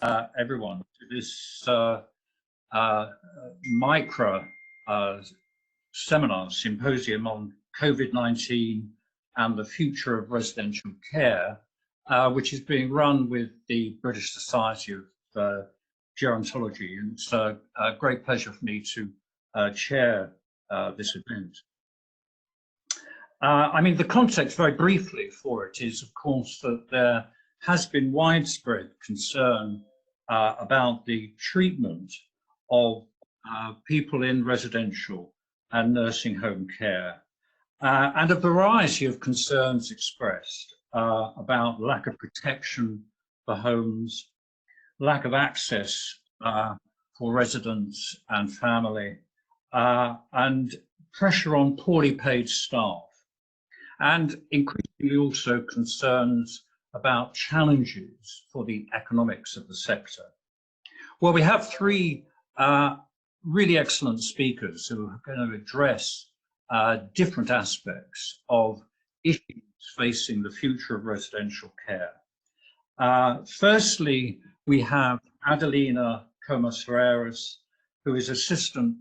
everyone to this MICRA seminar symposium on COVID-19 and the future of residential care, which is being run with the British Society of Gerontology. And it's a great pleasure for me to chair this event. I mean, the context very briefly for it is, of course, that there has been widespread concern about the treatment of people in residential and nursing home care, and a variety of concerns expressed about lack of protection for homes, lack of access for residents and family, and pressure on poorly paid staff, and increasingly also concerns about challenges for the economics of the sector. Well, we have three really excellent speakers who are going to address different aspects of issues facing the future of residential care. Firstly, we have Adelina Comas-Ferreras, who is Assistant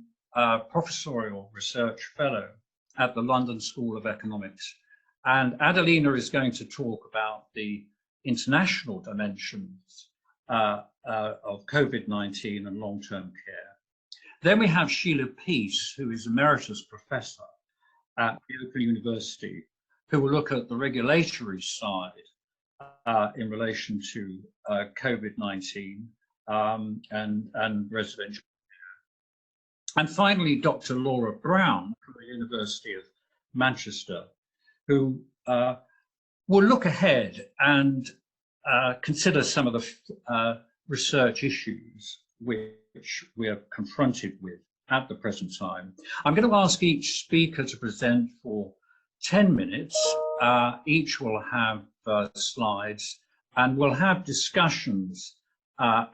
Professorial Research Fellow at the London School of Economics. And Adelina is going to talk about the international dimensions of COVID-19 and long-term care. Then we have Sheila Peace, who is Emeritus Professor at the Open University, who will look at the regulatory side in relation to COVID-19 and residential care. And finally, Dr. Laura Brown from the University of Manchester, who will look ahead and consider some of the research issues which we are confronted with at the present time. I'm going to ask each speaker to present for 10 minutes. Each will have slides, and we'll have discussions or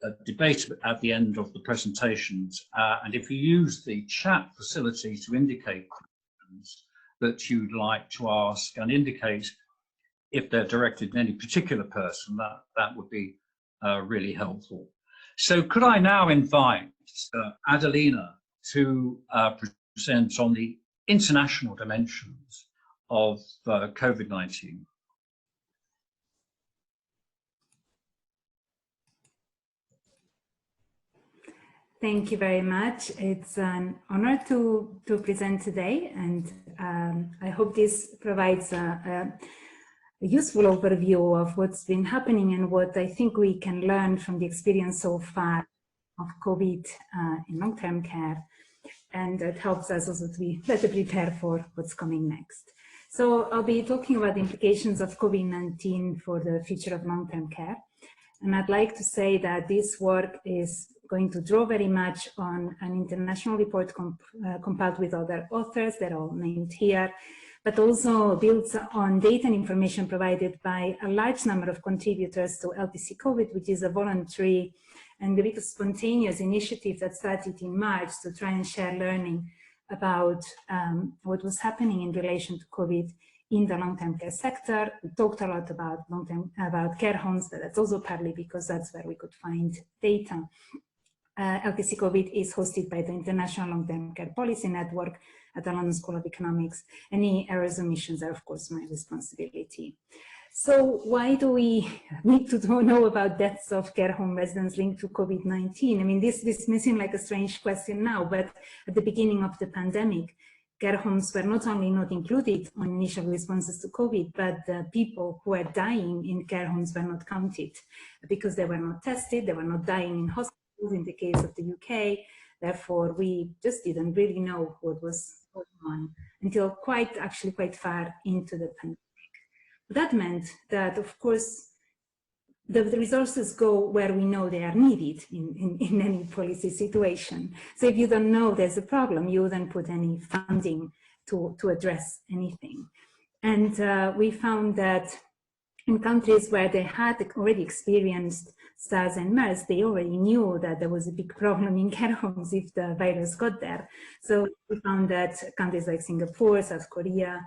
a debate at the end of the presentations. And if you use the chat facility to indicate questions that you'd like to ask and indicate if they're directed to any particular person, that would be really helpful. So could I now invite Adelina to present on the international dimensions of COVID-19. Thank you very much. It's an honor to present today, and I hope this provides a useful overview of what's been happening and what I think we can learn from the experience so far of COVID in long-term care, and it helps us also to be better prepared for what's coming next. So I'll be talking about the implications of COVID-19 for the future of long-term care, and I'd like to say that this work is going to draw very much on an international report compiled with other authors that are all named here, but also builds on data and information provided by a large number of contributors to LTC COVID, which is a voluntary and a bit spontaneous initiative that started in March to try and share learning about what was happening in relation to COVID in the long-term care sector. We talked a lot about about care homes, but that's also partly because that's where we could find data. LTC COVID is hosted by the International Long-Term Care Policy Network at the London School of Economics. Any errors or omissions are, of course, my responsibility. So why do we need to know about deaths of care home residents linked to COVID-19? I mean, this may seem like a strange question now, but at the beginning of the pandemic, care homes were not only not included on initial responses to COVID, but the people who were dying in care homes were not counted because they were not tested, they were not dying in hospitals in the case of the UK. Therefore, we just didn't really know what was going on until quite far into the pandemic. That meant that, of course, the resources go where we know they are needed in any policy situation. So if you don't know there's a problem, you wouldn't put any funding to address anything. And we found that in countries where they had already experienced SARS and MERS, they already knew that there was a big problem in care homes if the virus got there. So we found that countries like Singapore, South Korea,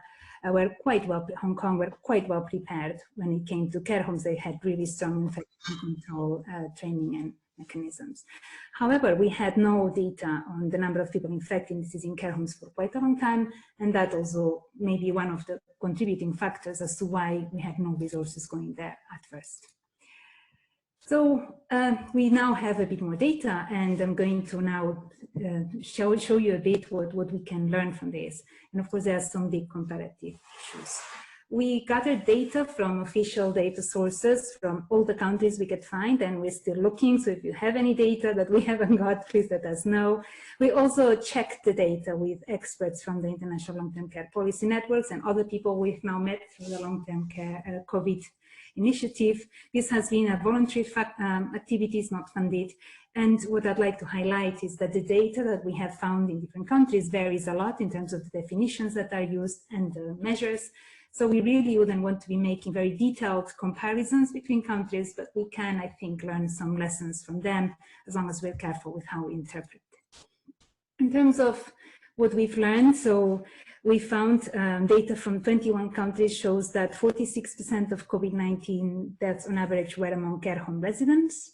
Hong Kong were quite well prepared when it came to care homes. They had really strong infection control training and mechanisms. However, we had no data on the number of people infected in care homes for quite a long time, and that also may be one of the contributing factors as to why we had no resources going there at first. So we now have a bit more data, and I'm going to now show you a bit what we can learn from this. And of course, there are some big comparative issues. We gathered data from official data sources from all the countries we could find, and we're still looking. So if you have any data that we haven't got, please let us know. We also checked the data with experts from the International Long-Term Care Policy Networks and other people we've now met through the Long-Term Care COVID initiative. This has been a voluntary activities, not funded. And what I'd like to highlight is that the data that we have found in different countries varies a lot in terms of the definitions that are used and the measures. So we really wouldn't want to be making very detailed comparisons between countries, but we can, I think, learn some lessons from them as long as we're careful with how we interpret it. In terms of what we've learned, so we found data from 21 countries shows that 46% of COVID-19 deaths on average were among care home residents.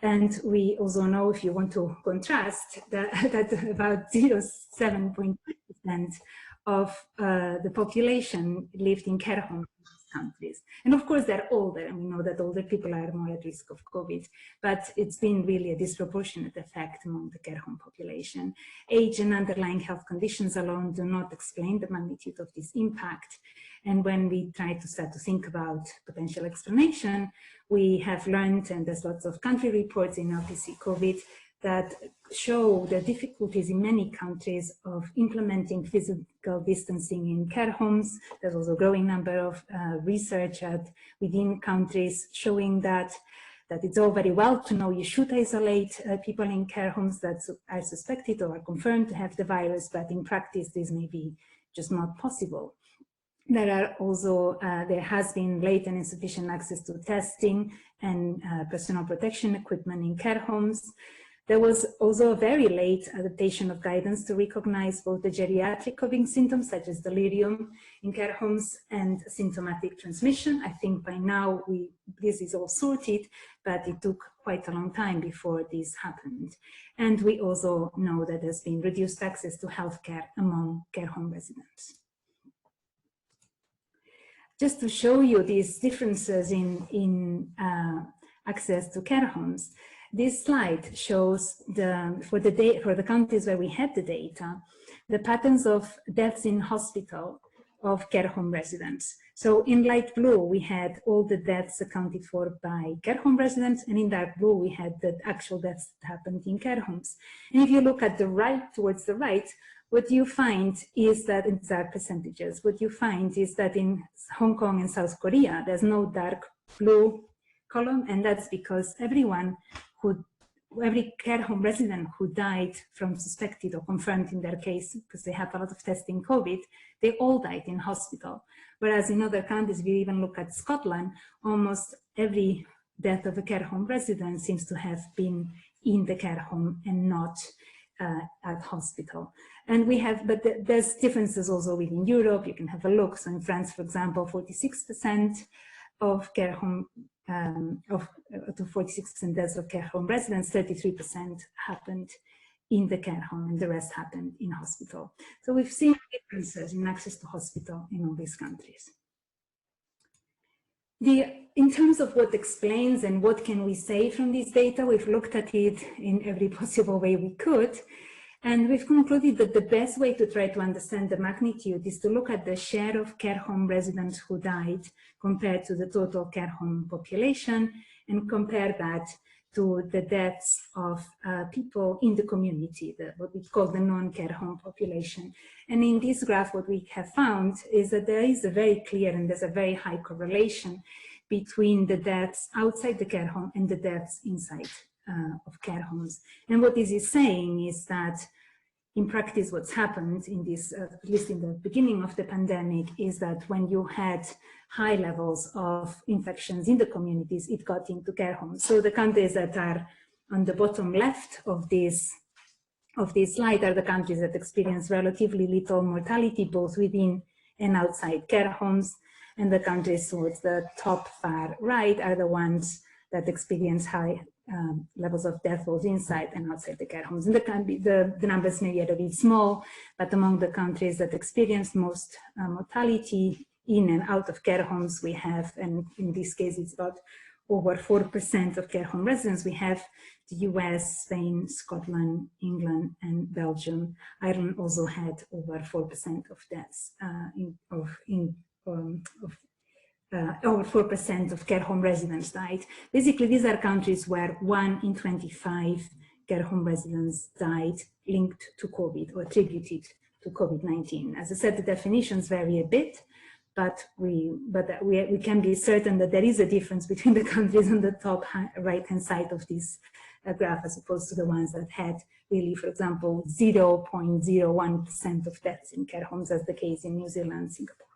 And we also know, if you want to contrast, that about 0.7% of the population lived in care homes in these countries. And of course, they're older, and we know that older people are more at risk of COVID, but it's been really a disproportionate effect among the care home population. Age and underlying health conditions alone do not explain the magnitude of this impact. And when we try to start to think about potential explanation, we have learned, and there's lots of country reports in LPC COVID, that show the difficulties in many countries of implementing physical distancing in care homes. There's also a growing number of research within countries showing that it's all very well to know you should isolate people in care homes that are suspected or are confirmed to have the virus, but in practice this may be just not possible. There has been late and insufficient access to testing and personal protection equipment in care homes. There was also a very late adaptation of guidance to recognize both the geriatric COVID symptoms, such as delirium in care homes, and symptomatic transmission. I think by now this is all sorted, but it took quite a long time before this happened. And we also know that there's been reduced access to healthcare among care home residents. Just to show you these differences in access to care homes, this slide shows for the countries where we had the data, the patterns of deaths in hospital of care home residents. So in light blue, we had all the deaths accounted for by care home residents, and in dark blue, we had the actual deaths that happened in care homes. And if you look at the right, towards the right, what you find is that, and these are percentages, what you find is that in Hong Kong and South Korea, there's no dark blue column, and that's because every care home resident who died from suspected or confirmed in their case, because they had a lot of testing COVID, they all died in hospital. Whereas in other countries, if you even look at Scotland, almost every death of a care home resident seems to have been in the care home and not at hospital. And but there's differences also within Europe. You can have a look. So in France, for example, 46% of care home, to 46% deaths of care home residents, 33% happened in the care home, and the rest happened in hospital. So we've seen differences in access to hospital in all these countries. In terms of what explains and what can we say from this data, we've looked at it in every possible way we could. And we've concluded that the best way to try to understand the magnitude is to look at the share of care home residents who died compared to the total care home population, and compare that to the deaths of people in the community, what we call the non-care home population. And in this graph, what we have found is that there is a very clear and there's a very high correlation between the deaths outside the care home and the deaths inside of care homes. And what this is saying is that in practice, what's happened in this, at least in the beginning of the pandemic, is that when you had high levels of infections in the communities, it got into care homes. So the countries that are on the bottom left of this slide are the countries that experience relatively little mortality, both within and outside care homes. And the countries towards the top far right are the ones that experience high levels of death both inside and outside the care homes. And the numbers may yet be small, but among the countries that experience most mortality in and out of care homes, we have, and in this case, it's about over 4% of care home residents. We have the US, Spain, Scotland, England, and Belgium. Ireland also had over 4% of deaths, over 4% of care home residents died. Basically, these are countries where 1 in 25 care home residents died linked to COVID or attributed to COVID-19. As I said, the definitions vary a bit, but we can be certain that there is a difference between the countries on the top right-hand side of this graph as opposed to the ones that had really, for example, 0.01% of deaths in care homes, as the case in New Zealand and Singapore.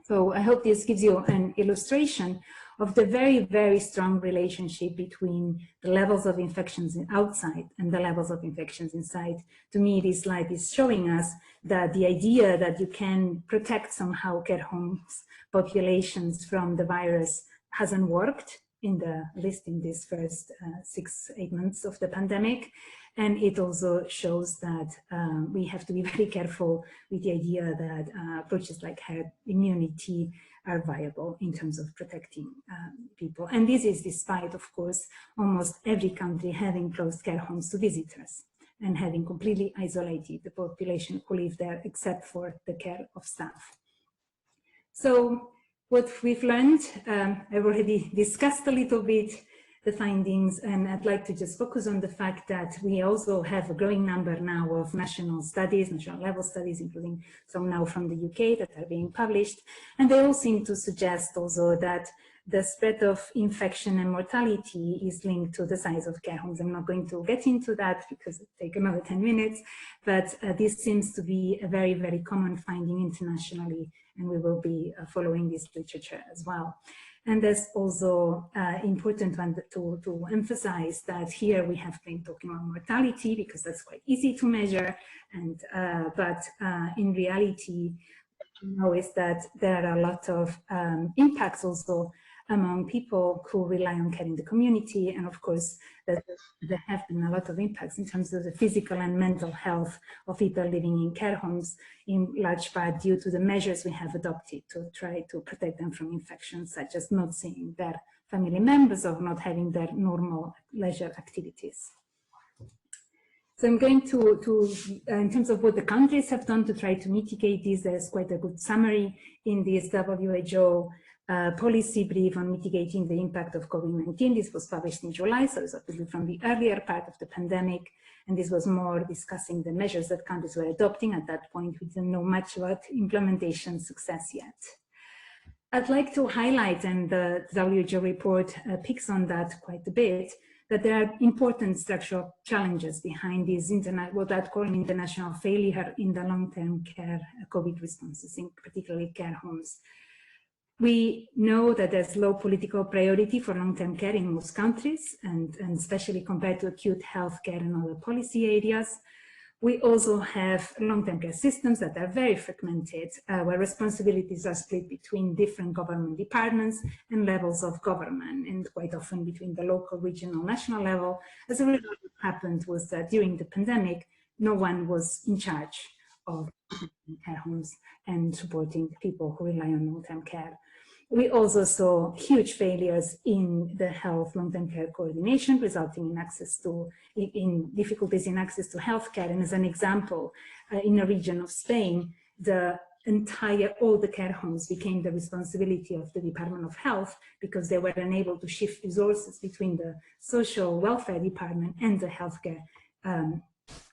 So I hope this gives you an illustration of the very, very strong relationship between the levels of infections outside and the levels of infections inside. To me, this slide is showing us that the idea that you can protect somehow care homes populations from the virus hasn't worked, at least in these first 6-8 months of the pandemic. And it also shows that we have to be very careful with the idea that approaches like herd immunity are viable in terms of protecting people. And this is despite, of course, almost every country having closed care homes to visitors and having completely isolated the population who live there except for the care of staff. So what we've learned, I've already discussed a little bit the findings, and I'd like to just focus on the fact that we also have a growing number now of national studies, national level studies, including some now from the UK that are being published. And they all seem to suggest also that the spread of infection and mortality is linked to the size of care homes. I'm not going to get into that because it take another 10 minutes, but this seems to be a very, very common finding internationally, and we will be following this literature as well. And that's also important to emphasize that here we have been talking about mortality because that's quite easy to measure, and but in reality, we know is that there are a lot of impacts also among people who rely on care in the community, and of course that there have been a lot of impacts in terms of the physical and mental health of people living in care homes, in large part due to the measures we have adopted to try to protect them from infections, such as not seeing their family members or not having their normal leisure activities. So I'm going to in terms of what the countries have done to try to mitigate this, there's quite a good summary in this WHO policy brief on mitigating the impact of COVID-19. This was published in July, so it's obviously from the earlier part of the pandemic. And this was more discussing the measures that countries were adopting. At that point, we didn't know much about implementation success yet. I'd like to highlight, and the WHO report picks on that quite a bit, that there are important structural challenges behind this what I'd call an international failure in the long-term care COVID responses, in particularly care homes. We know that there's low political priority for long-term care in most countries, and especially compared to acute health care and other policy areas. We also have long-term care systems that are very fragmented, where responsibilities are split between different government departments and levels of government, and quite often between the local, regional, national level. As a result, what happened was that during the pandemic, no one was in charge of care homes and supporting people who rely on long-term care. We also saw huge failures in the health long-term care coordination, resulting in difficulties in access to healthcare. And as an example, in a region of Spain, all the care homes became the responsibility of the Department of Health because they were unable to shift resources between the social welfare department and the healthcare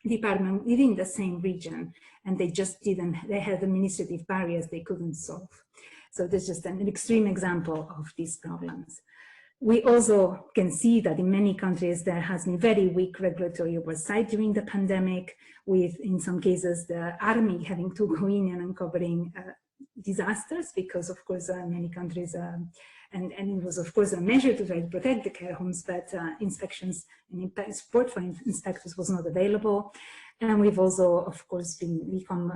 department within the same region. And they had administrative barriers they couldn't solve. So there's just an extreme example of these problems. We also can see that in many countries there has been very weak regulatory oversight during the pandemic, with in some cases the army having to go in and uncovering disasters, because of course many countries, and it was of course a measure to try to protect the care homes, but inspections and support for inspectors was not available. And we've also, of course, become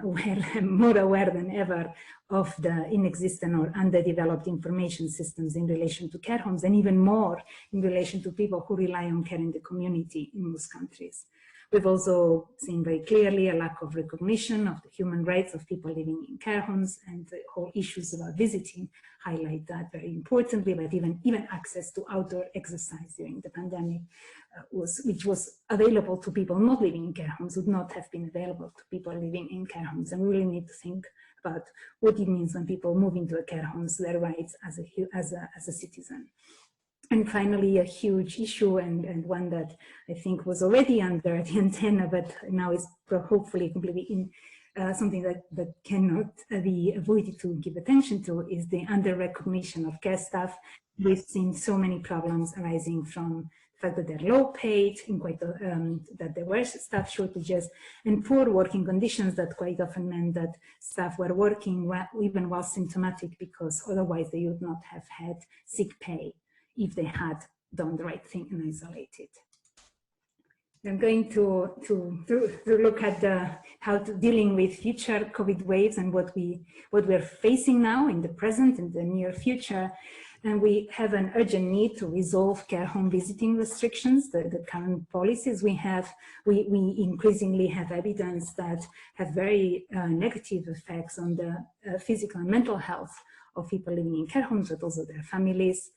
more aware than ever of the inexistent or underdeveloped information systems in relation to care homes, and even more in relation to people who rely on care in the community in most countries. We've also seen very clearly a lack of recognition of the human rights of people living in care homes, and the whole issues about visiting highlight that very importantly, but even access to outdoor exercise during the pandemic, which was available to people not living in care homes, would not have been available to people living in care homes. And we really need to think about what it means when people move into a care homes, their rights as a citizen. And finally, a huge issue, and one that I think was already under the antenna, but now is hopefully completely in something that cannot be avoided to give attention to, is the under-recognition of care staff. We've seen so many problems arising from the fact that they're low paid, that there were staff shortages, and poor working conditions that quite often meant that staff were working even while symptomatic, because otherwise they would not have had sick pay if they had done the right thing and isolated. I'm going to look at dealing with future COVID waves and what we're facing now in the present and the near future. And we have an urgent need to resolve care home visiting restrictions. The current policies we have, we increasingly have evidence that have very negative effects on the physical and mental health of people living in care homes, but also their families.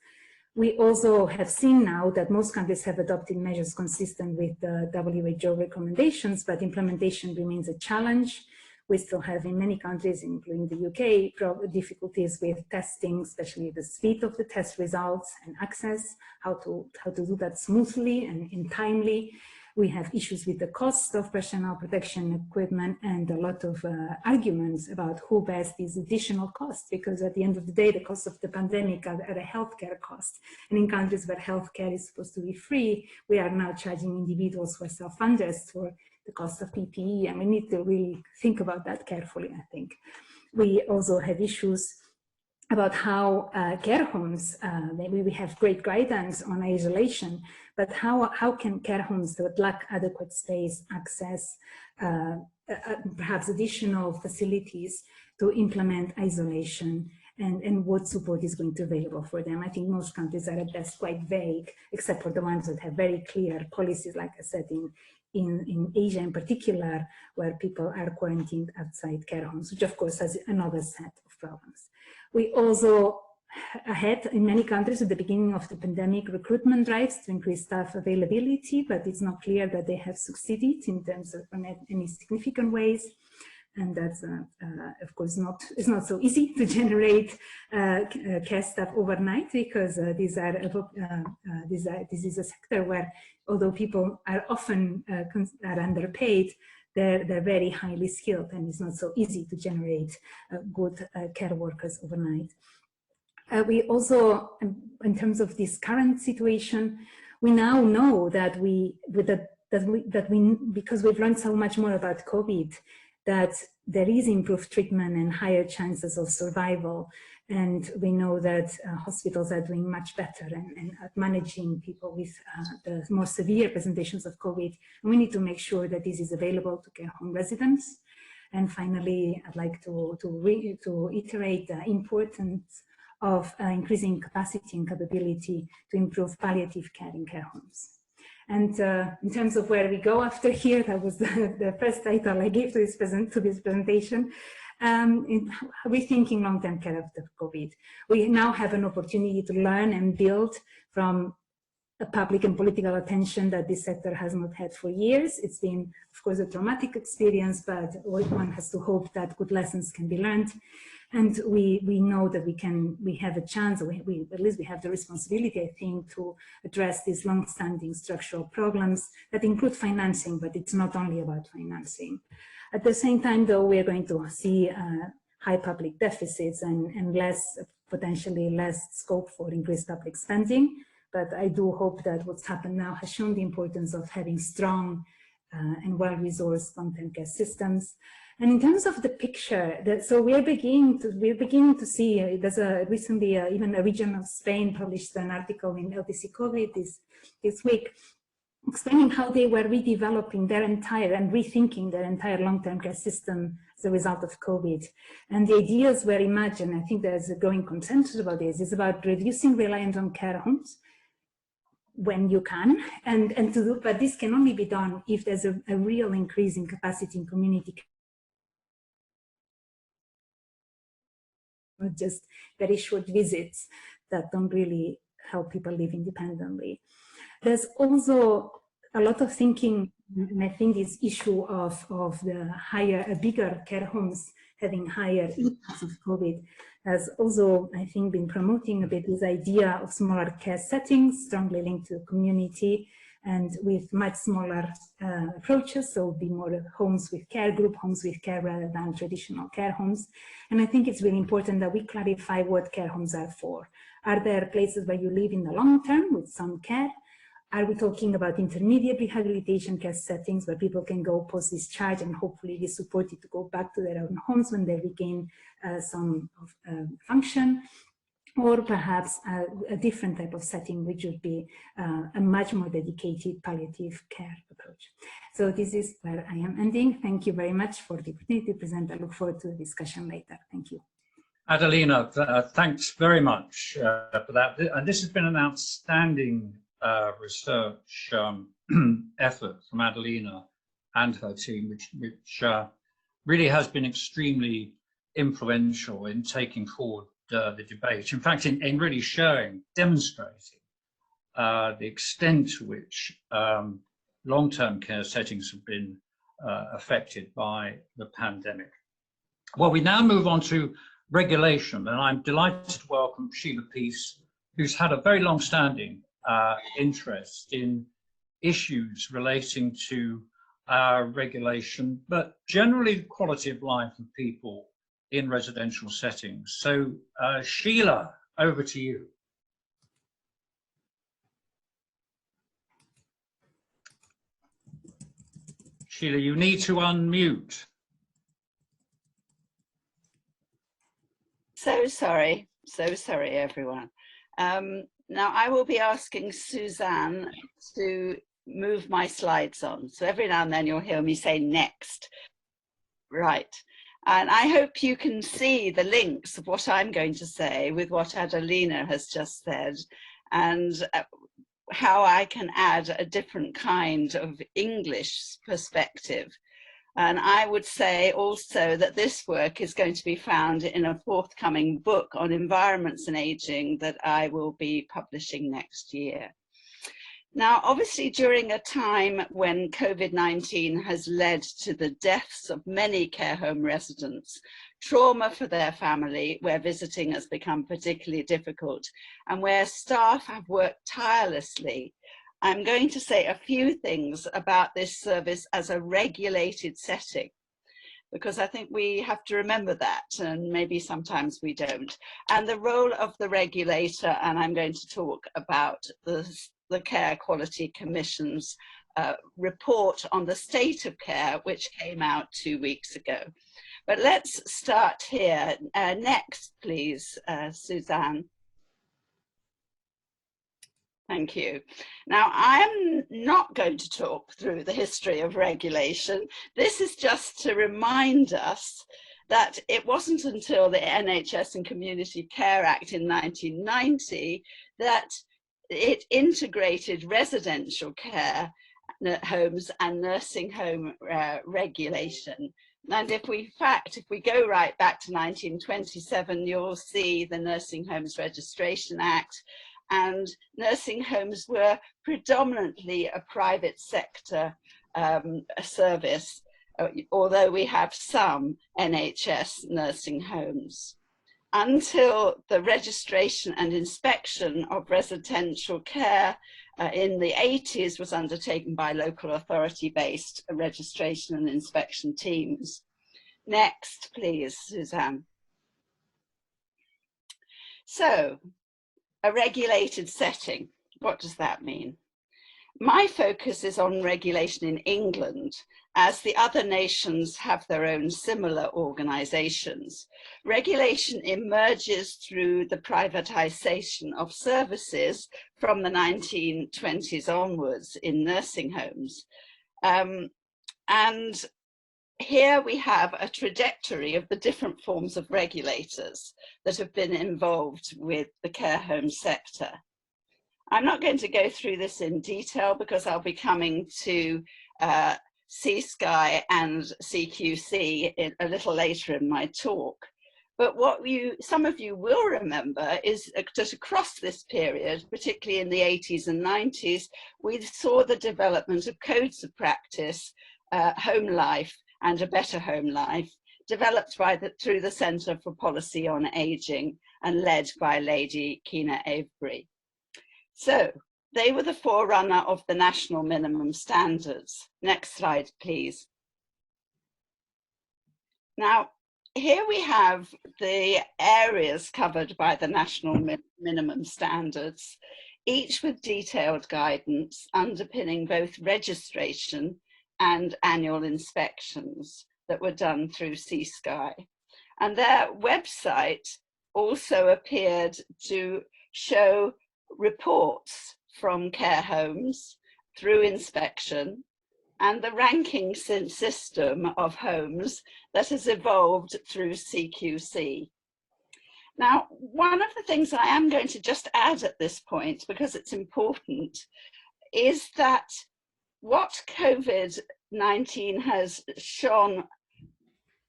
We also have seen now that most countries have adopted measures consistent with the WHO recommendations, but implementation remains a challenge. We still have in many countries, including the UK, difficulties with testing, especially the speed of the test results and access, how to do that smoothly and timely. We have issues with the cost of personal protection equipment, and a lot of arguments about who bears these additional costs, because at the end of the day, the cost of the pandemic are a healthcare cost. And in countries where healthcare is supposed to be free, we are now charging individuals who are self-funders for the cost of PPE, and we need to really think about that carefully, I think. We also have issues about how care homes, maybe we have great guidance on isolation, but how can care homes that lack adequate space access perhaps additional facilities to implement isolation, and what support is going to be available for them? I think most countries are at best quite vague, except for the ones that have very clear policies, like I said, in Asia in particular, where people are quarantined outside care homes, which of course has another set of problems. We also had in many countries at the beginning of the pandemic recruitment drives to increase staff availability, but it's not clear that they have succeeded in terms of any significant ways. And that's of course it's not so easy to generate care staff overnight, because this is a sector where, although people are often are underpaid, they're very highly skilled, and it's not so easy to generate good care workers overnight. We also, in terms of this current situation, we now know that because we've learned so much more about COVID, that there is improved treatment and higher chances of survival. And we know that hospitals are doing much better at managing people with the more severe presentations of COVID. And we need to make sure that this is available to care home residents. And finally, I'd like to iterate the importance of increasing capacity and capability to improve palliative care in care homes. And in terms of where we go after here, that was the first title I gave to this presentation. In rethinking long-term care after COVID. We now have an opportunity to learn and build from a public and political attention that this sector has not had for years. It's been, of course, a traumatic experience, but one has to hope that good lessons can be learned. And we know that we have a chance, or at least we have the responsibility, I think, to address these long-standing structural problems that include financing, but it's not only about financing. At the same time, though, we are going to see high public deficits and potentially less scope for increased public spending. But I do hope that what's happened now has shown the importance of having strong and well-resourced long-term care systems. And in terms of the picture, so we're beginning to see. There's recently even a region of Spain published an article in LTC COVID this week, explaining how they were redeveloping their entire and rethinking their entire long-term care system as a result of COVID. And the ideas were imagined, I think there's a growing consensus about this, is about reducing reliance on care homes when you can, and to do, but this can only be done if there's a real increase in capacity in community care, not just very short visits that don't really help people live independently. There's also a lot of thinking, and I think this issue of the bigger care homes having higher impacts of COVID has also, I think, been promoting a bit this idea of smaller care settings, strongly linked to community and with much smaller approaches, so be more homes with care, group homes with care rather than traditional care homes. And I think it's really important that we clarify what care homes are for. Are there places where you live in the long term with some care? Are we talking about intermediate rehabilitation care settings where people can go post-discharge and hopefully be supported to go back to their own homes when they regain some function? Or perhaps a different type of setting, which would be a much more dedicated palliative care approach. So this is where I am ending. Thank you very much for the opportunity to present. I look forward to the discussion later. Thank you. Adelina, thanks very much for that. And this has been an outstanding research effort from Adelina and her team, which really has been extremely influential in taking forward the debate. In fact, in really demonstrating the extent to which long-term care settings have been affected by the pandemic. Well, we now move on to regulation, and I'm delighted to welcome Sheila Peace, who's had a very long-standing interest in issues relating to regulation, but generally the quality of life of people in residential settings. So Sheila, over to you. Sheila, you need to unmute. So sorry everyone. Now I will be asking Suzanne to move my slides on. So every now and then you'll hear me say next. Right. And I hope you can see the links of what I'm going to say with what Adelina has just said, and how I can add a different kind of English perspective. And I would say also that this work is going to be found in a forthcoming book on environments and aging that I will be publishing next year. Now, obviously, during a time when COVID-19 has led to the deaths of many care home residents, trauma for their family, where visiting has become particularly difficult, and where staff have worked tirelessly, I'm going to say a few things about this service as a regulated setting, because I think we have to remember that, and maybe sometimes we don't. And the role of the regulator, and I'm going to talk about the Care Quality Commission's report on the state of care, which came out 2 weeks ago. But let's start here. Next, please, Suzanne. Thank you. Now, I'm not going to talk through the history of regulation. This is just to remind us that it wasn't until the NHS and Community Care Act in 1990 that it integrated residential care homes and nursing home regulation. And if we go right back to 1927, you'll see the Nursing Homes Registration Act, and nursing homes were predominantly a private sector service, although we have some NHS nursing homes. Until the registration and inspection of residential care in the 80s was undertaken by local authority-based registration and inspection teams. Next, please, Suzanne. So, a regulated setting, what does that mean? My focus is on regulation in England, as the other nations have their own similar organisations. Regulation emerges through the privatisation of services from the 1920s onwards in nursing homes. And here we have a trajectory of the different forms of regulators that have been involved with the care home sector. I'm not going to go through this in detail because I'll be coming to SIG and CQC a little later in my talk. But what some of you will remember is that across this period, particularly in the 80s and 90s, we saw the development of codes of practice, home life, and a better home life, developed through the Centre for Policy on Ageing and led by Lady Kina Avebury. So they were the forerunner of the national minimum standards. Next slide, please. Now, here we have the areas covered by the national minimum standards, each with detailed guidance underpinning both registration and annual inspections that were done through SIG. And their website also appeared to show reports from care homes through inspection and the ranking system of homes that has evolved through CQC. Now, one of the things I am going to just add at this point, because it's important, is that what COVID-19 has shone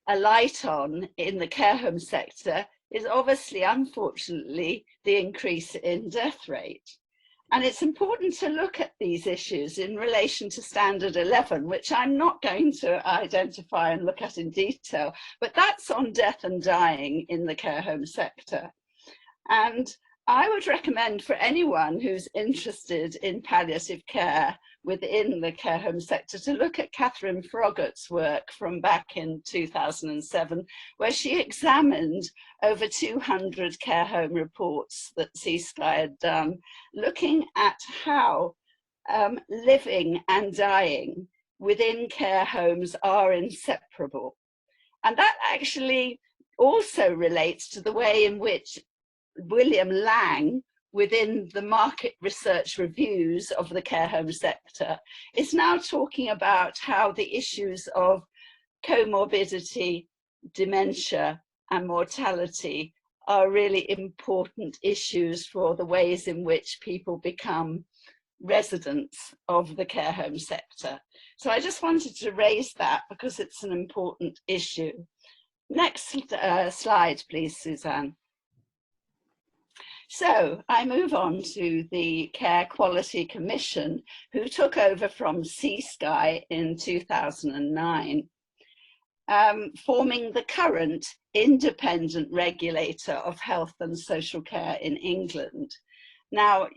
a light on in the care home sector is obviously, unfortunately, the increase in death rate. And it's important to look at these issues in relation to Standard 11, which I'm not going to identify and look at in detail, but that's on death and dying in the care home sector. And I would recommend for anyone who's interested in palliative care within the care home sector to look at Catherine Froggatt's work from back in 2007, where she examined over 200 care home reports that SIG had done, looking at how living and dying within care homes are inseparable. And that actually also relates to the way in which William Lang, within the market research reviews of the care home sector, is now talking about how the issues of comorbidity, dementia, and mortality are really important issues for the ways in which people become residents of the care home sector. So I just wanted to raise that because it's an important issue. Next slide, please, Suzanne. So I move on to the Care Quality Commission, who took over from SIG in 2009, forming the current independent regulator of health and social care in England. Now,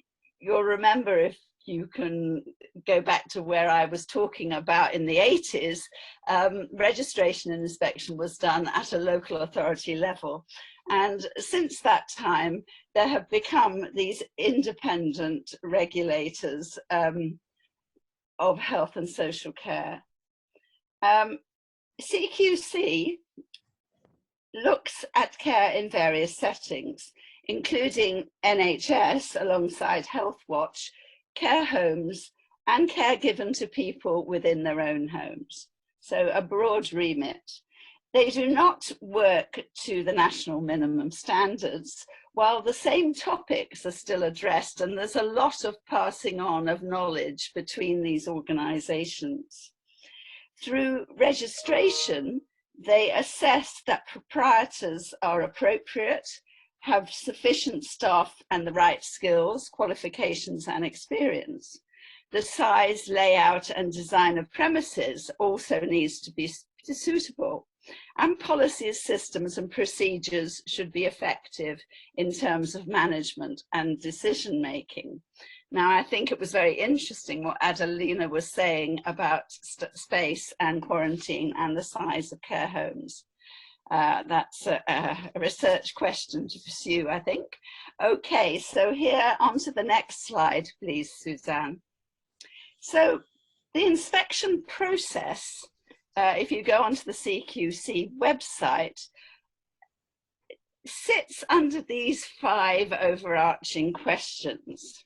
you'll remember, if you can go back to where I was talking about in the 80s, registration and inspection was done at a local authority level. And since that time, there have become these independent regulators of health and social care. CQC looks at care in various settings, including NHS alongside Health Watch, care homes, and care given to people within their own homes. So a broad remit. They do not work to the national minimum standards, while the same topics are still addressed, and there's a lot of passing on of knowledge between these organisations. Through registration, they assess that proprietors are appropriate, have sufficient staff and the right skills, qualifications and experience. The size, layout and design of premises also needs to be suitable. And policies, systems and procedures should be effective in terms of management and decision making. Now, I think it was very interesting what Adelina was saying about space and quarantine and the size of care homes. That's a research question to pursue, I think. Okay, so here onto the next slide, please, Suzanne. So the inspection process, if you go onto the CQC website, sits under these 5 overarching questions.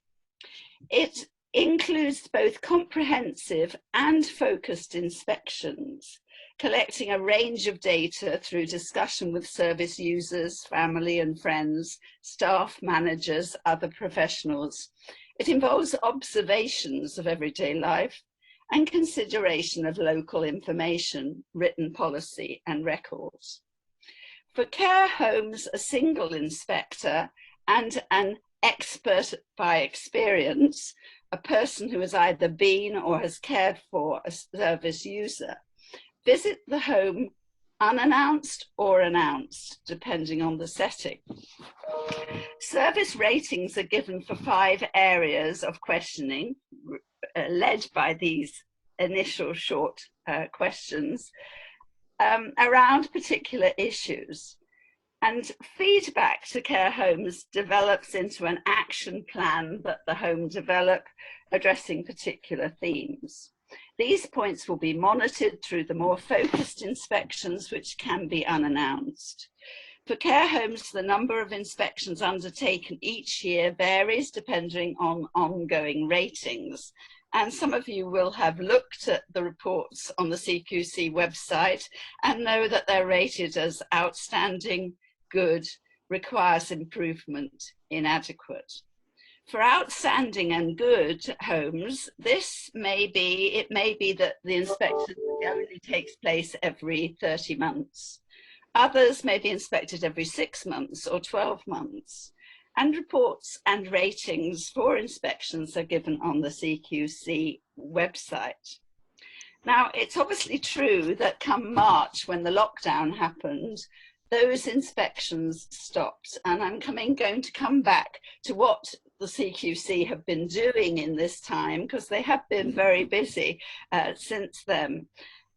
It includes both comprehensive and focused inspections, collecting a range of data through discussion with service users, family and friends, staff, managers, other professionals. It involves observations of everyday life and consideration of local information, written policy and records. For care homes, a single inspector and an expert by experience, a person who has either been or has cared for a service user, visit the home unannounced or announced, depending on the setting. Service ratings are given for 5 areas of questioning, led by these initial short questions, around particular issues. And feedback to care homes develops into an action plan that the home develop, addressing particular themes. These points will be monitored through the more focused inspections, which can be unannounced. For care homes, the number of inspections undertaken each year varies depending on ongoing ratings. And some of you will have looked at the reports on the CQC website and know that they're rated as outstanding, good, requires improvement, inadequate. For outstanding and good homes, it may be that the inspection only takes place every 30 months. Others may be inspected every 6 months or 12 months. And reports and ratings for inspections are given on the CQC website. Now, it's obviously true that come March, when the lockdown happened, those inspections stopped. And I'm going to come back to what the CQC have been doing in this time, because they have been very busy since then.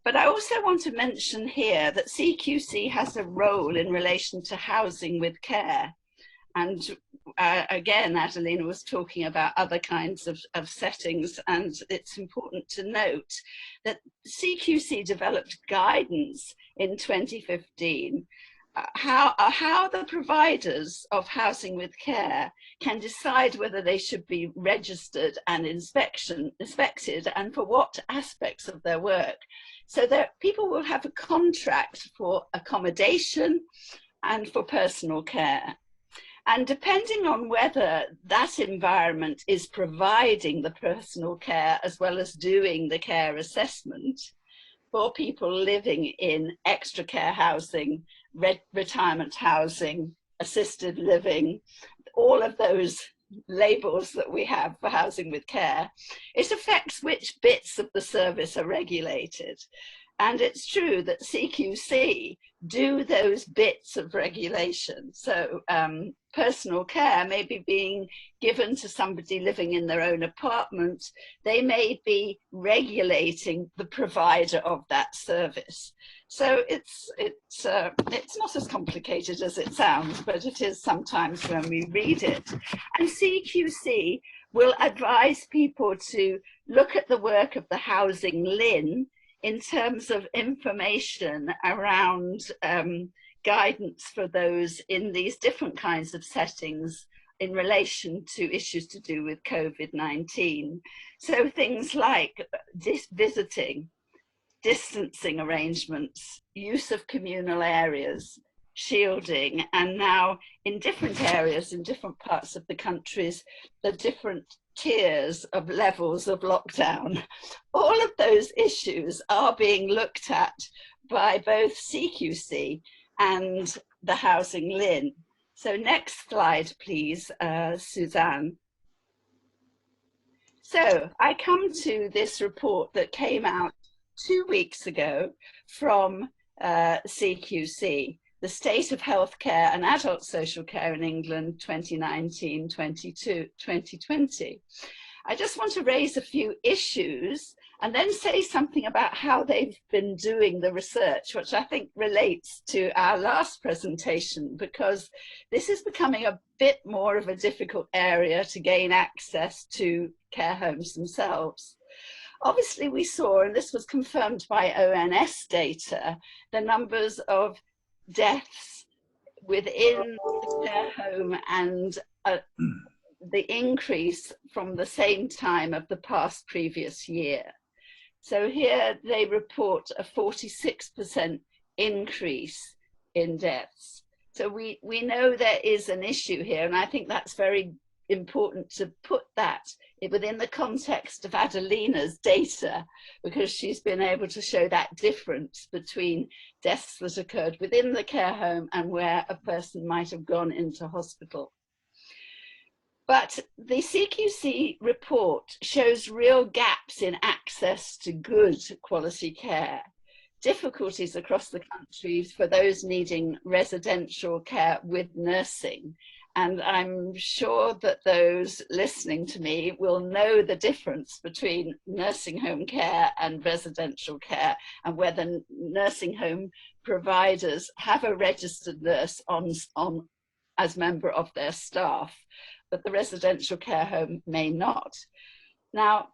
But I also want to mention here that CQC has a role in relation to housing with care. And again, Adelina was talking about other kinds of settings, and it's important to note that CQC developed guidance in 2015 how the providers of housing with care can decide whether they should be registered and inspected and for what aspects of their work. So that people will have a contract for accommodation and for personal care. And depending on whether that environment is providing the personal care as well as doing the care assessment for people living in extra care housing, retirement housing, assisted living, all of those labels that we have for housing with care, it affects which bits of the service are regulated. And it's true that CQC do those bits of regulation. So personal care may be being given to somebody living in their own apartment. They may be regulating the provider of that service. So it's not as complicated as it sounds, but it is sometimes when we read it. And CQC will advise people to look at the work of the housing LIN in terms of information around guidance for those in these different kinds of settings in relation to issues to do with COVID-19. So things like visiting, distancing arrangements, use of communal areas, shielding, and now in different areas, in different parts of the countries, the different tiers of levels of lockdown. All of those issues are being looked at by both CQC and the housing LIN. So next slide, please, Suzanne. So I come to this report that came out 2 weeks ago from CQC, the State of Healthcare and Adult Social Care in England 2019-2020. I just want to raise a few issues and then say something about how they've been doing the research, which I think relates to our last presentation, because this is becoming a bit more of a difficult area to gain access to care homes themselves. obviously we saw, and this was confirmed by ONS data, the numbers of deaths within the care home and the increase from the same time of the past previous year. So here they report a 46% increase in deaths. So we know there is an issue here, and I think that's very important to put that within the context of Adelina's data, because she's been able to show that difference between deaths that occurred within the care home and where a person might have gone into hospital. But the CQC report shows real gaps in access to good quality care, difficulties across the country for those needing residential care with nursing. And I'm sure that those listening to me will know the difference between nursing home care and residential care, and whether nursing home providers have a registered nurse on as member of their staff, but the residential care home may not. Now,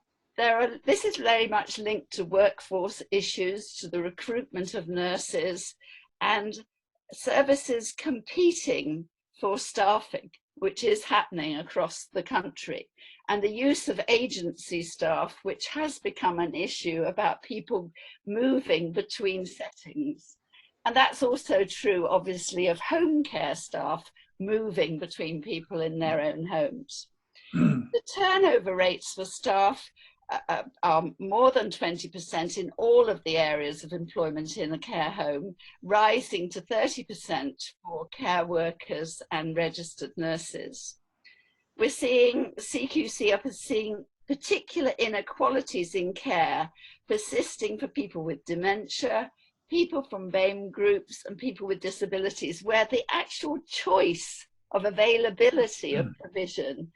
this is very much linked to workforce issues, to the recruitment of nurses, and services competing for staffing, which is happening across the country, and the use of agency staff, which has become an issue about people moving between settings. And that's also true, obviously, of home care staff moving between people in their own homes. The turnover rates for staff are more than 20% in all of the areas of employment in a care home, rising to 30% for care workers and registered nurses. We're seeing, CQC are seeing particular inequalities in care persisting for people with dementia, people from BAME groups, and people with disabilities, where the actual choice of availability of provision,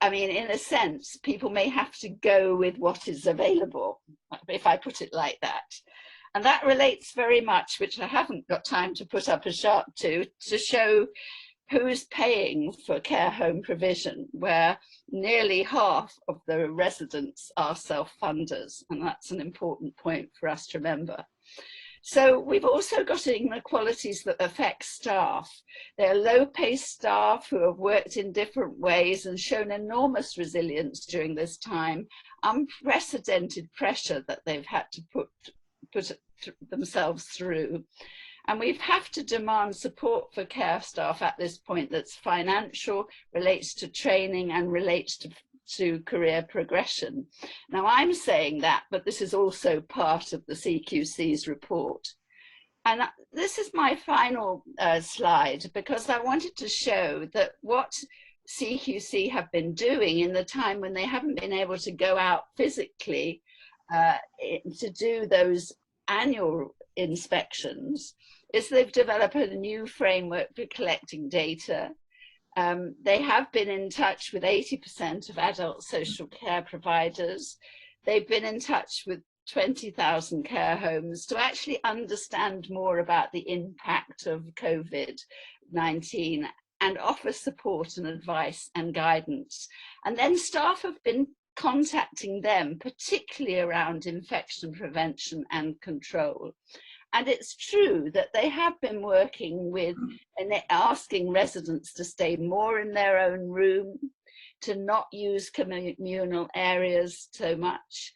I mean, in a sense, people may have to go with what is available, if I put it like that. And that relates very much, which I haven't got time to put up a chart to show who's paying for care home provision, where nearly half of the residents are self-funders. And that's an important point for us to remember. So we've also got inequalities that affect staff. There are low-paid staff who have worked in different ways and shown enormous resilience during this time, unprecedented pressure that they've had to put themselves through. And we have to demand support for care staff at this point that's financial, relates to training, and relates to career progression. Now, I'm saying that, but this is also part of the CQC's report. And this is my final slide, because I wanted to show that what CQC have been doing in the time when they haven't been able to go out physically to do those annual inspections is they've developed a new framework for collecting data. They have been in touch with 80% of adult social care providers. They've been in touch with 20,000 care homes to actually understand more about the impact of COVID-19 and offer support and advice and guidance. And then staff have been contacting them, particularly around infection prevention and control. And it's true that they have been working with and asking residents to stay more in their own room, to not use communal areas so much,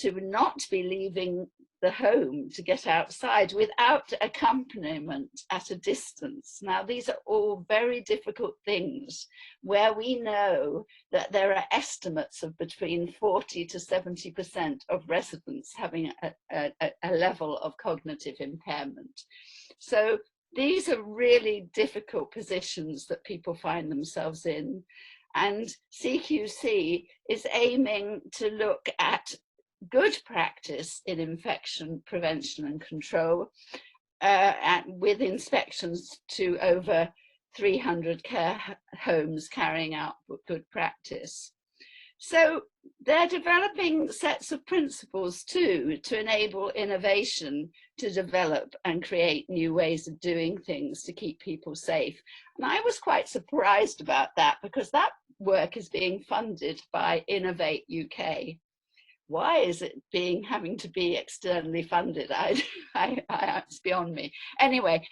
to not be leaving the home to get outside without accompaniment at a distance. Now, these are all very difficult things where we know that there are estimates of between 40 to 70% of residents having a level of cognitive impairment. So these are really difficult positions that people find themselves in. And CQC is aiming to look at good practice in infection prevention and control, with inspections to over 300 care homes carrying out good practice. So they're developing sets of principles too to enable innovation to develop and create new ways of doing things to keep people safe. And I was quite surprised about that, because that work is being funded by Innovate UK. why is it having to be externally funded? It's beyond me. Anyway,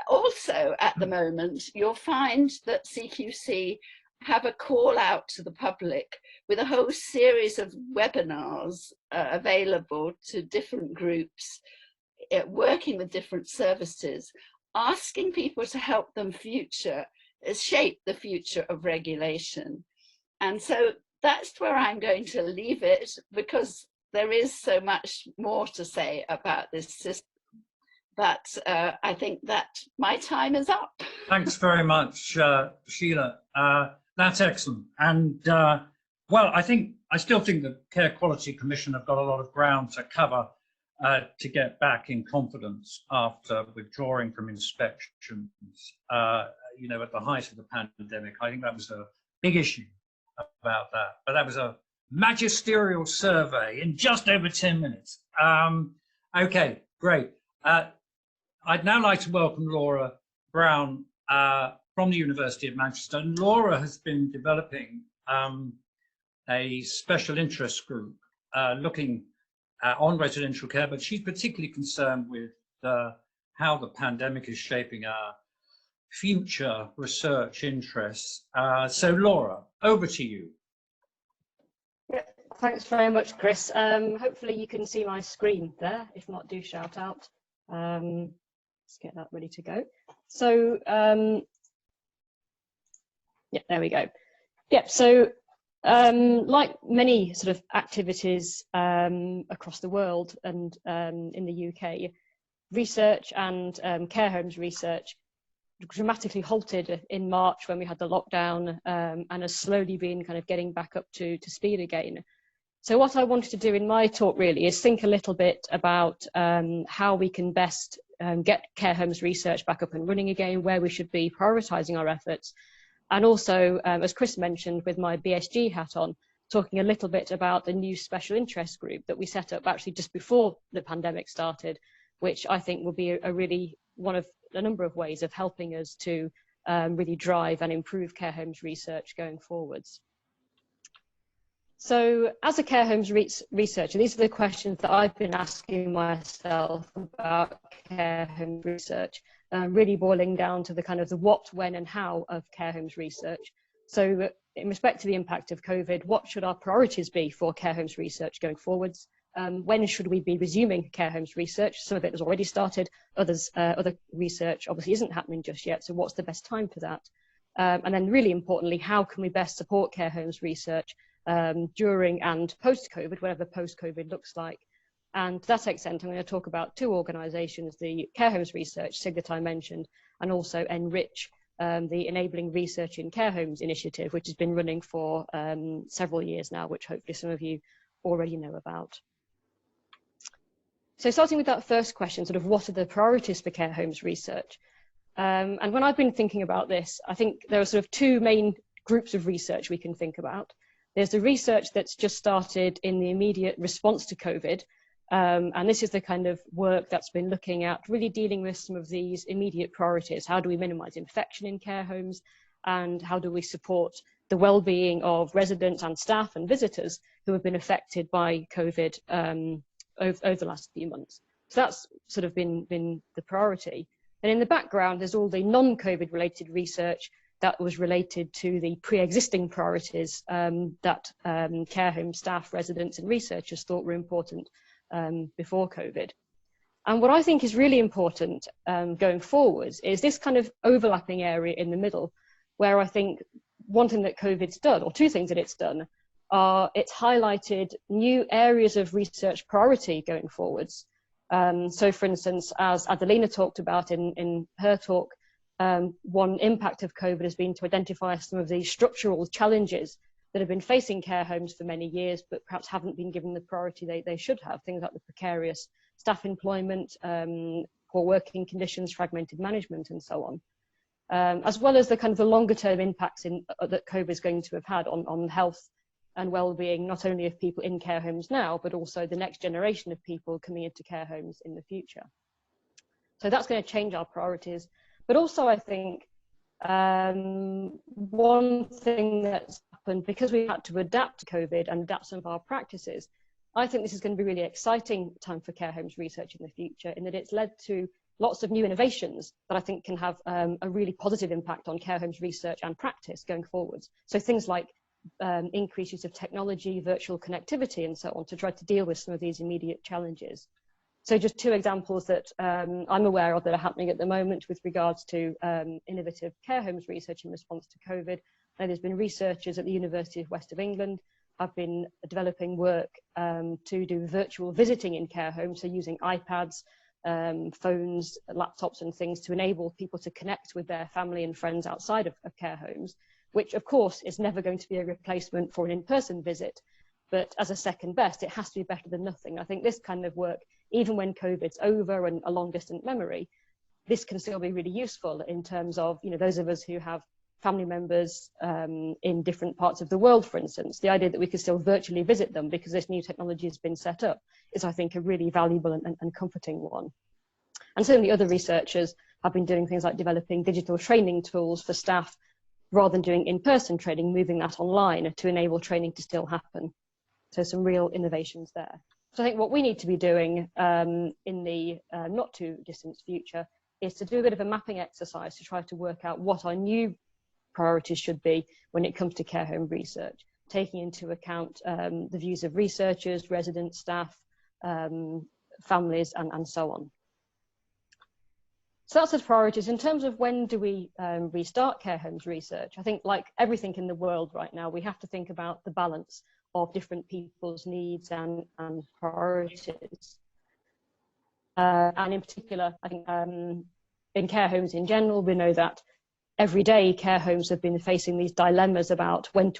also at the moment, you'll find that CQC have a call out to the public with a whole series of webinars available to different groups working with different services, asking people to help them shape the future of regulation. And so that's where I'm going to leave it, because there is so much more to say about this system. But I think that my time is up. Thanks very much, Sheila. That's excellent. And well, I still think the Care Quality Commission have got a lot of ground to cover to get back in confidence after withdrawing from inspections, you know, at the height of the pandemic. I think that was a big issue about that. But that was a magisterial survey in just over 10 minutes. Okay, great. I'd now like to welcome Laura Brown from the University of Manchester. And Laura has been developing a special interest group looking on residential care, but she's particularly concerned with how the pandemic is shaping our future research interests. So Laura, over to you. Yeah, thanks very much, Chris. Hopefully you can see my screen there. If not, do shout out. Let's get that ready to go. So yeah, there we go. Yeah, so like many sort of activities across the world and in the UK, research and care homes research dramatically halted in March when we had the lockdown, and has slowly been kind of getting back up to speed again. So what I wanted to do in my talk really is think a little bit about how we can best get care homes research back up and running again, where we should be prioritising our efforts. And also, as Chris mentioned, with my BSG hat on, talking a little bit about the new special interest group that we set up actually just before the pandemic started, which I think will be a really one of a number of ways of helping us to really drive and improve care homes research going forwards. So as a care homes researcher, these are the questions that I've been asking myself about care homes research, really boiling down to the kind of the what, when and how of care homes research. So in respect to the impact of COVID, what should our priorities be for care homes research going forwards? When should we be resuming care homes research? Some of it has already started, other research obviously isn't happening just yet, so what's the best time for that? And then really importantly, how can we best support care homes research during and post-COVID, whatever post-COVID looks like. And to that extent, I'm going to talk about two organisations, the Care Homes Research, SIG that I mentioned, and also Enrich, the Enabling Research in Care Homes initiative, which has been running for several years now, which hopefully some of you already know about. So starting with that first question, sort of what are the priorities for care homes research? And when I've been thinking about this, I think there are sort of two main groups of research we can think about. There's the research that's just started in the immediate response to COVID. And this is the kind of work that's been looking at really dealing with some of these immediate priorities. How do we minimise infection in care homes? And how do we support the well-being of residents and staff and visitors who have been affected by COVID over the last few months? So that's sort of been the priority. And in the background, there's all the non-COVID related research that was related to the pre-existing priorities that care home staff, residents and researchers thought were important before COVID. And what I think is really important going forwards is this kind of overlapping area in the middle, where I think one thing that COVID's done, or two things that it's done, are it's highlighted new areas of research priority going forwards. So for instance, as Adelina talked about in her talk, one impact of COVID has been to identify some of these structural challenges that have been facing care homes for many years, but perhaps haven't been given the priority they should have. Things like the precarious staff employment, poor working conditions, fragmented management, and so on. As well as the kind of the longer term impacts that COVID is going to have had on health and well-being, not only of people in care homes now, but also the next generation of people coming into care homes in the future. So that's going to change our priorities. But also I think one thing that's happened, because we had to adapt to COVID and adapt some of our practices, I think this is going to be a really exciting time for care homes research in the future, in that it's led to lots of new innovations that I think can have a really positive impact on care homes research and practice going forwards. So things like increased use of technology, virtual connectivity, and so on, to try to deal with some of these immediate challenges. So just two examples that I'm aware of that are happening at the moment with regards to innovative care homes research in response to COVID. Now, there's been researchers at the University of West of England have been developing work to do virtual visiting in care homes, so using iPads, phones, laptops and things to enable people to connect with their family and friends outside of care homes, which of course is never going to be a replacement for an in-person visit, but as a second best, it has to be better than nothing. I think this kind of work, even when COVID's over and a long distant memory, this can still be really useful in terms of, you know, those of us who have family members in different parts of the world, for instance. The idea that we could still virtually visit them because this new technology has been set up is, I think, a really valuable and comforting one. And certainly other researchers have been doing things like developing digital training tools for staff rather than doing in-person training, moving that online to enable training to still happen. So some real innovations there. So I think what we need to be doing in the not too distant future is to do a bit of a mapping exercise to try to work out what our new priorities should be when it comes to care home research, taking into account the views of researchers, residents, staff, families, and so on. So that's the priorities. In terms of when do we restart care homes research, I think like everything in the world right now, we have to think about the balance of different people's needs and priorities. And in particular, I think in care homes in general, we know that every day care homes have been facing these dilemmas about when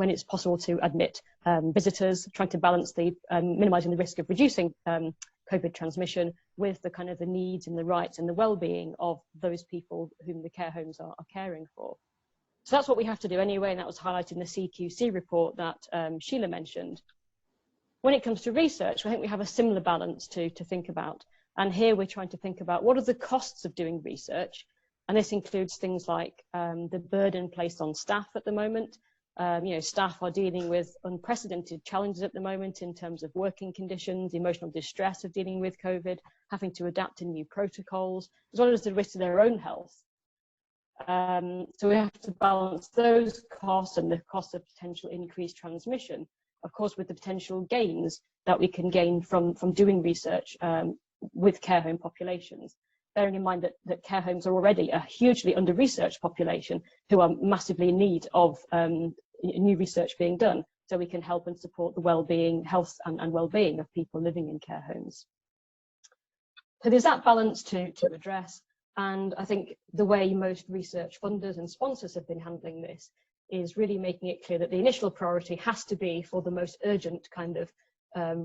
it's possible to admit visitors, trying to balance the minimizing the risk of reducing COVID transmission with the kind of the needs and the rights and the well-being of those people whom the care homes are caring for. So that's what we have to do anyway, and that was highlighted in the CQC report that Sheila mentioned. When it comes to research, I think we have a similar balance to think about. And here we're trying to think about what are the costs of doing research. And this includes things like the burden placed on staff at the moment. You know, staff are dealing with unprecedented challenges at the moment in terms of working conditions, emotional distress of dealing with COVID, having to adapt to new protocols, as well as the risk to their own health. So we have to balance those costs and the cost of potential increased transmission, of course, with the potential gains that we can gain from doing research with care home populations. Bearing in mind that care homes are already a hugely under-researched population who are massively in need of new research being done, so we can help and support the well-being, health and well-being of people living in care homes. So there's that balance to address, and I think the way most research funders and sponsors have been handling this is really making it clear that the initial priority has to be for the most urgent kind of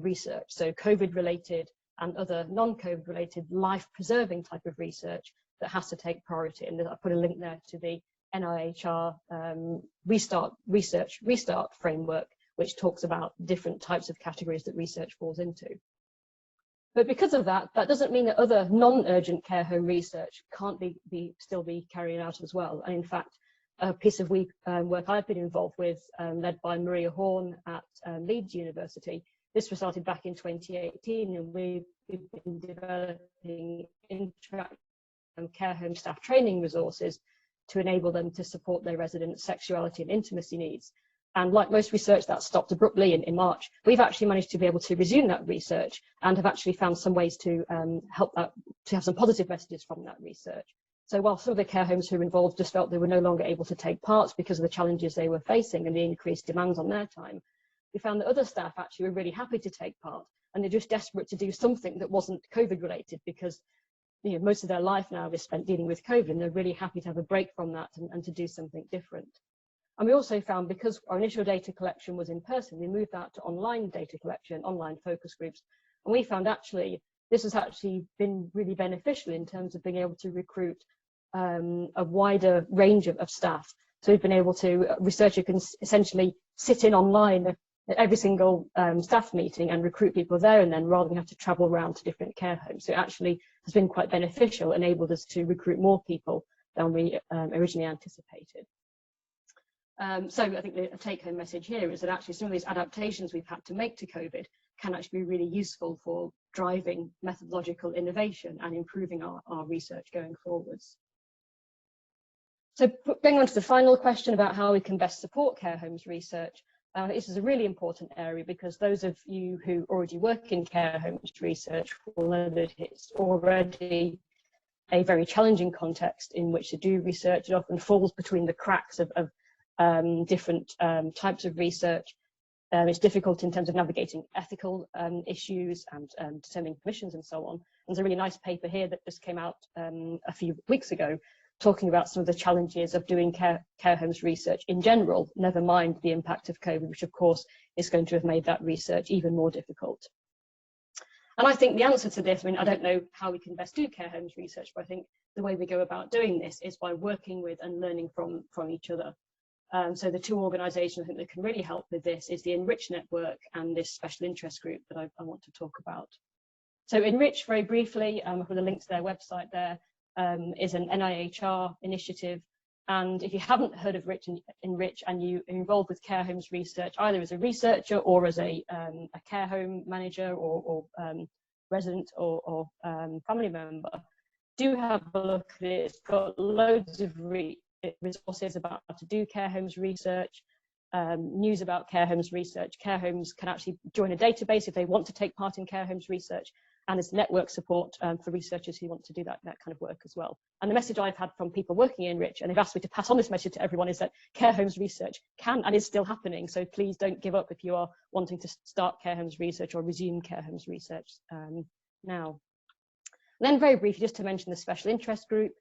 research, so COVID-related and other non-COVID related life-preserving type of research that has to take priority. And I put a link there to the NIHR Restart framework, which talks about different types of categories that research falls into. But because of that, that doesn't mean that other non-urgent care home research can't still be carried out as well. And in fact, a piece of work I've been involved with, led by Maria Horn at Leeds University, this was started back in 2018, and we've been developing interactive care home staff training resources to enable them to support their residents' sexuality and intimacy needs. And like most research, that stopped abruptly in March. We've actually managed to be able to resume that research and have actually found some ways to help that, to have some positive messages from that research. So while some of the care homes who were involved just felt they were no longer able to take part because of the challenges they were facing and the increased demands on their time, we found that other staff actually were really happy to take part, and they're just desperate to do something that wasn't COVID related, because most of their life now is spent dealing with COVID, and they're really happy to have a break from that and to do something different. And we also found, because our initial data collection was in person, we moved that to online data collection, online focus groups, and we found actually this has actually been really beneficial in terms of being able to recruit a wider range of staff. So we've been able to, a researcher can essentially sit in online at every single staff meeting and recruit people there and then, rather than have to travel around to different care homes. So it actually has been quite beneficial, enabled us to recruit more people than we originally anticipated. So I think the take-home message here is that actually some of these adaptations we've had to make to COVID can actually be really useful for driving methodological innovation and improving our research going forwards. So going on to the final question about how we can best support care homes research, this is a really important area because those of you who already work in care homes research will know that it's already a very challenging context in which to do research. It often falls between the cracks of different types of research. It's difficult in terms of navigating ethical issues and determining permissions and so on. There's a really nice paper here that just came out a few weeks ago talking about some of the challenges of doing care homes research in general, never mind the impact of COVID, which of course is going to have made that research even more difficult. And I think the answer to this, I mean, I don't know how we can best do care homes research, but I think the way we go about doing this is by working with and learning from each other. So the two organisations I think that can really help with this is the Enrich Network and this special interest group that I want to talk about. So Enrich, very briefly, I've put a link to their website there, is an NIHR initiative. And if you haven't heard of Enrich and you are involved with care homes research, either as a researcher or as a care home manager or resident or family member, do have a look at it. It's got loads of resources about how to do care homes research, news about care homes research. Care homes can actually join a database if they want to take part in care homes research, and there's network support for researchers who want to do that kind of work as well. And the message I've had from people working in Enrich, and they've asked me to pass on this message to everyone, is that care homes research can and is still happening. So please don't give up if you are wanting to start care homes research or resume care homes research now. And then very briefly, just to mention the special interest group.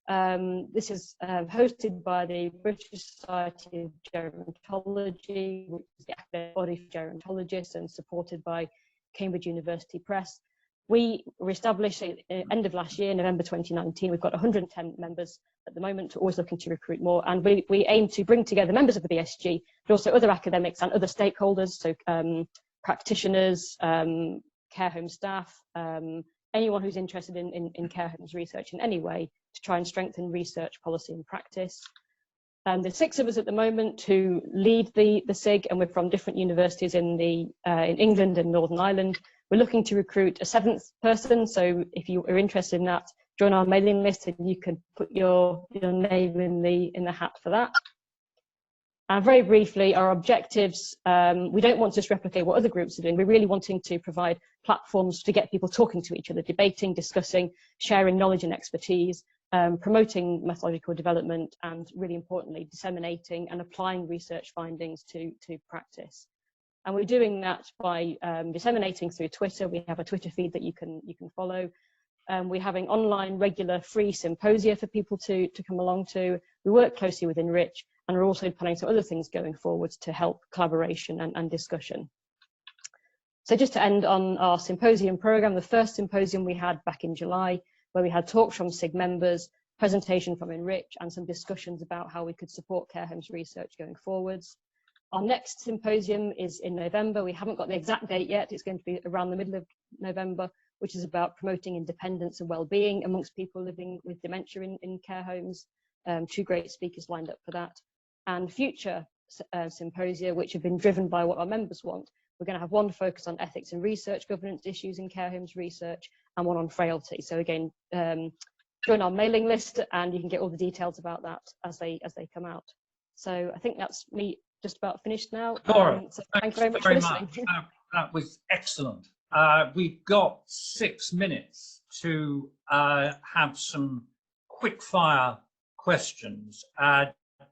This is hosted by the British Society of Gerontology, which is the academic body for gerontologists, and supported by Cambridge University Press. We were established at the end of last year, November 2019. We've got 110 members at the moment, always looking to recruit more. And we aim to bring together members of the BSG, but also other academics and other stakeholders, so practitioners, care home staff, anyone who's interested in care homes research in any way, to try and strengthen research policy and practice. There's 6 of us at the moment who lead the SIG, and we're from different universities in England and Northern Ireland. We're looking to recruit a 7th person, so if you are interested in that, join our mailing list and you can put your name in the hat for that. And very briefly, our objectives, we don't want to just replicate what other groups are doing. We're really wanting to provide platforms to get people talking to each other, debating, discussing, sharing knowledge and expertise, promoting methodological development, and really importantly, disseminating and applying research findings to practice. And we're doing that by disseminating through Twitter. We have a Twitter feed that you can follow. We're having online regular free symposia for people to come along to. We work closely with Enrich, and we're also planning some other things going forwards to help collaboration and discussion. So just to end on our symposium program, the first symposium we had back in July, where we had talks from SIG members, presentation from Enrich, and some discussions about how we could support care homes research going forwards. Our next symposium is in November. We haven't got the exact date yet. It's going to be around the middle of November, which is about promoting independence and well-being amongst people living with dementia in care homes. 2 great speakers lined up for that. And future symposia, which have been driven by what our members want. We're going to have one focus on ethics and research governance issues in care homes research, and one on frailty. So again, join our mailing list and you can get all the details about that as they come out. So I think that's me just about finished now. Laura, so thank you very much for listening. That was excellent. We've got 6 minutes to have some quick fire questions.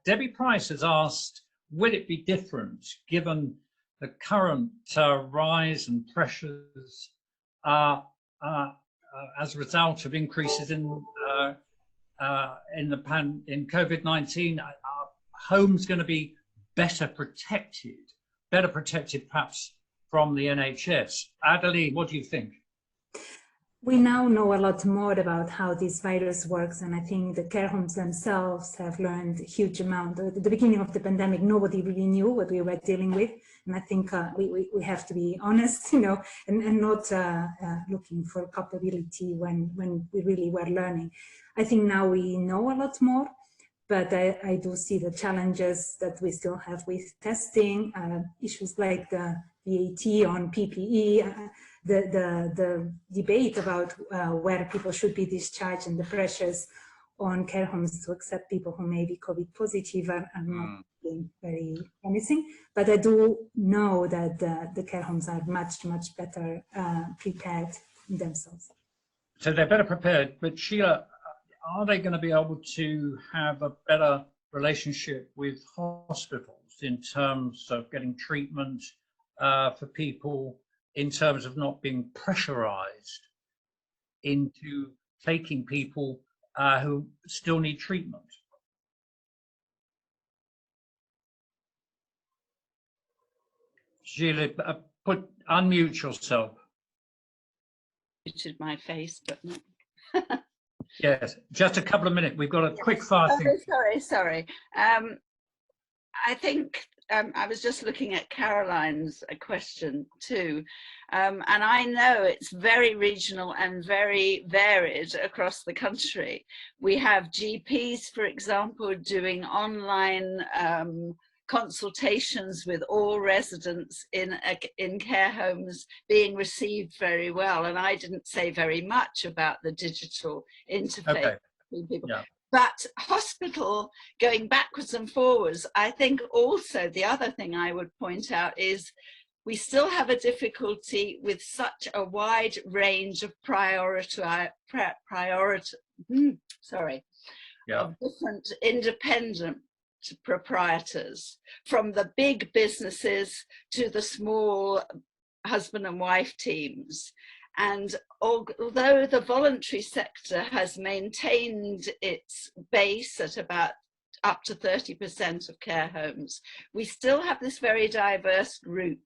Debbie Price has asked, will it be different given the current rise and pressures as a result of increases in COVID-19? Are homes going to be better protected perhaps from the NHS? Adeline, what do you think? We now know a lot more about how this virus works, and I think the care homes themselves have learned a huge amount. At the beginning of the pandemic, nobody really knew what we were dealing with, and I think we have to be honest, and not looking for culpability when we really were learning. I think now we know a lot more, but I do see the challenges that we still have with testing, issues like the VAT on PPE, the debate about where people should be discharged, and the pressures on care homes to accept people who may be COVID positive are not being very promising. But I do know that the care homes are much better prepared themselves. So they're better prepared, but Sheila, are they going to be able to have a better relationship with hospitals in terms of getting treatment for people, in terms of not being pressurized into taking people who still need treatment? Sheila, unmute yourself. Muted my face, but no. Yes, just a couple of minutes. We've got a quick fire thing. Sorry. I think I was just looking at Caroline's question too, and I know it's very regional and very varied across the country. We have GPs, for example, doing online consultations with all residents in care homes being received very well. And I didn't say very much about the digital interface between people. Yeah. But hospital, going backwards and forwards, I think also the other thing I would point out is we still have a difficulty with such a wide range of of different independent proprietors, from the big businesses to the small husband and wife teams. And although the voluntary sector has maintained its base at about up to 30% of care homes, we still have this very diverse group.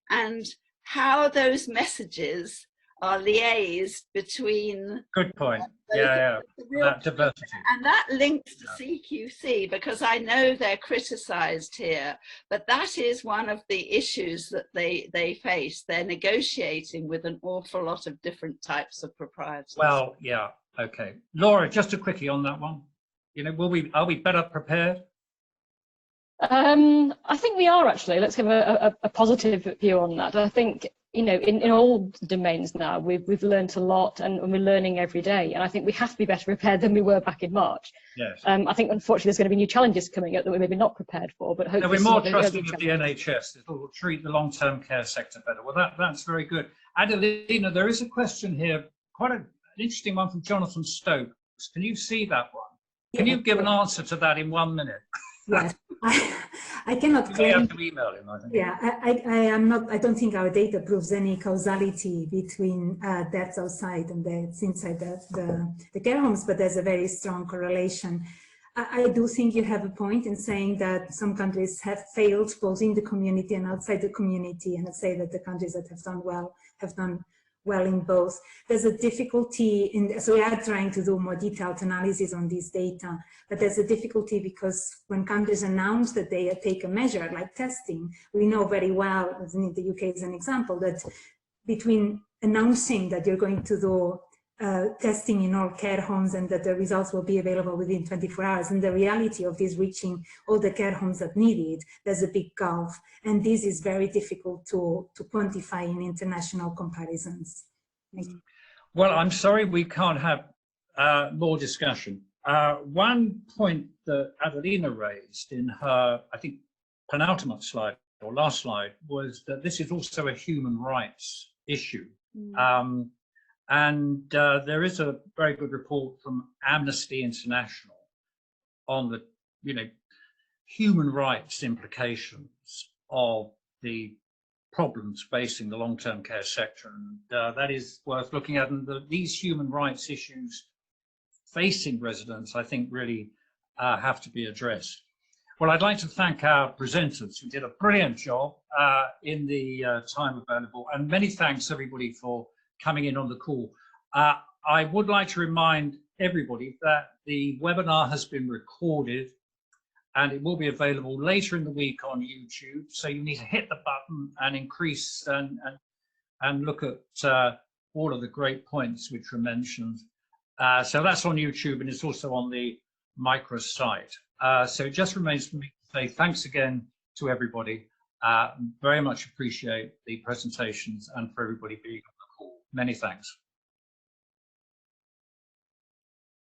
And how those messages are liaised between... Good point. That diversity. And that links to CQC, because I know they're criticised here, but that is one of the issues that they face. They're negotiating with an awful lot of different types of proprietors. Well, yeah, okay. Laura, just a quickie on that one. You know, are we better prepared? I think we are, actually. Let's give a positive view on that. I think, you know, in all domains now, we've learned a lot, and we're learning every day. And I think we have to be better prepared than we were back in March. Yes. I think, unfortunately, there's going to be new challenges coming up that we're maybe not prepared for. But hopefully, we're more trusting of the NHS. It will treat the long-term care sector better. Well, that's very good. Adelina, there is a question here, quite an interesting one from Jonathan Stokes. Can you see that one? Can you give an answer to that in 1 minute? Yes, I cannot claim. You have to email him, I think. Yeah, I am not. I don't think our data proves any causality between deaths outside and deaths inside the care homes, but there's a very strong correlation. I do think you have a point in saying that some countries have failed both in the community and outside the community, and I say that the countries that have done well in both. There's a difficulty in, so we are trying to do more detailed analysis on these data, but there's a difficulty because when countries announce that they take a measure like testing, we know very well, as in the UK as an example, that between announcing that you're going to do testing in all care homes and that the results will be available within 24 hours, and the reality of this reaching all the care homes that need it, there's a big gulf. And this is very difficult to quantify in international comparisons. Well, I'm sorry we can't have more discussion. One point that Adelina raised in her, I think, penultimate slide or last slide was that this is also a human rights issue. And there is a very good report from Amnesty International on the, human rights implications of the problems facing the long-term care sector, and that is worth looking at. And these human rights issues facing residents, I think, really have to be addressed. Well, I'd like to thank our presenters who did a brilliant job in the time available, and many thanks everybody for coming in on the call. I would like to remind everybody that the webinar has been recorded and it will be available later in the week on YouTube. So you need to hit the button and increase and look at all of the great points which were mentioned. So that's on YouTube, and it's also on the MICRA's site. So it just remains for me to say thanks again to everybody. Very much appreciate the presentations and for everybody being on the call. Many thanks.